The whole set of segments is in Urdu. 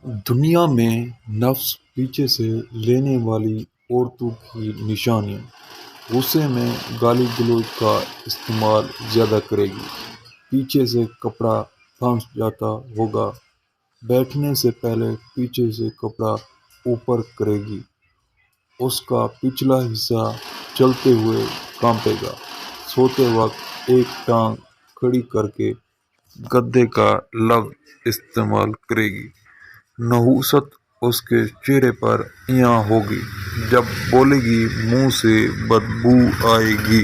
دنیا میں نفس پیچھے سے لینے والی عورتوں کی نشانیاں: غصے میں گالی گلوچ کا استعمال زیادہ کرے گی، پیچھے سے کپڑا پھنس جاتا ہوگا، بیٹھنے سے پہلے پیچھے سے کپڑا اوپر کرے گی، اس کا پچھلا حصہ چلتے ہوئے کانپے گا، سوتے وقت ایک ٹانگ کھڑی کر کے گدے کا لفظ استعمال کرے گی، نحوست اس کے چہرے پر عیاں ہوگی، جب بولے گی منہ سے بدبو آئے گی،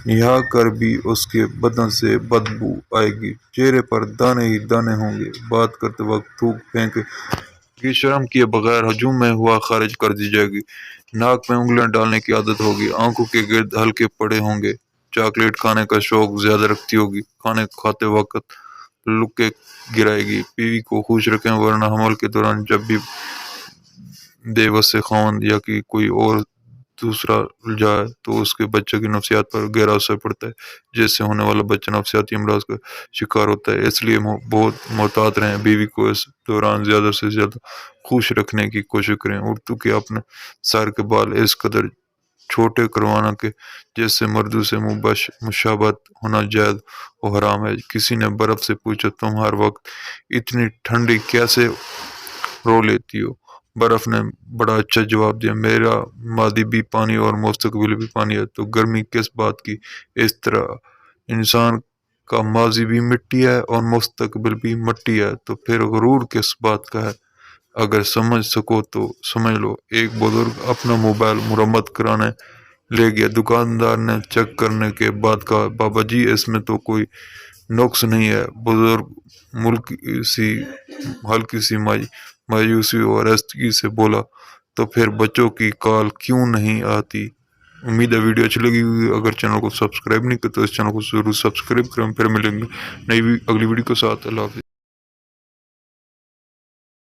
نہا کر بھی اس کے بدن سے بدبو آئے گی، چہرے پر دانے ہی دانے ہوں گے، بات کرتے وقت تھوک پھینکے گی، شرم کیے بغیر ہجوم میں ہوا خارج کر دی جائے گی، ناک میں انگلیاں ڈالنے کی عادت ہوگی، آنکھوں کے گرد ہلکے پڑے ہوں گے، چاکلیٹ کھانے کا شوق زیادہ رکھتی ہوگی، کھانے کھاتے وقت لکے گرائے گی، بیوی کو خوش رکھیں ورنہ حمل کے دوران جب بھی بے بس خاوند یا کہ کوئی اور دوسرا جائے تو اس کے بچے کی نفسیات پر گہرا اثر پڑتا ہے، جس سے ہونے والا بچہ نفسیاتی امراض کا شکار ہوتا ہے، اس لیے بہت محتاط رہیں، بیوی کو اس دوران زیادہ سے زیادہ خوش رکھنے کی کوشش کریں، عورتوں کے اپنے سر کے بال اس قدر چھوٹے کروانا کہ جس سے مردوں سے مشابہت ہونا جائز و حرام ہے۔ کسی نے برف سے پوچھا، تم ہر وقت اتنی ٹھنڈی کیسے رو لیتی ہو؟ برف نے بڑا اچھا جواب دیا، میرا ماضی بھی پانی اور مستقبل بھی پانی ہے، تو گرمی کس بات کی؟ اس طرح انسان کا ماضی بھی مٹی ہے اور مستقبل بھی مٹی ہے، تو پھر غرور کس بات کا ہے؟ اگر سمجھ سکو تو سمجھ لو۔ ایک بزرگ اپنا موبائل مرمت کرانے لے گیا، دکاندار نے چیک کرنے کے بعد کہا، بابا جی اس میں تو کوئی نقص نہیں ہے۔ بزرگ ہلکی سی مایوسی اور رستگی سے بولا، تو پھر بچوں کی کال کیوں نہیں آتی؟ امید ہے ویڈیو اچھی لگی ہوئی، اگر چینل کو سبسکرائب نہیں کرتے تو اس چینل کو ضرور سبسکرائب کریں، پھر ملیں گے نئی اگلی ویڈیو کے ساتھ۔ اللہ حافظ۔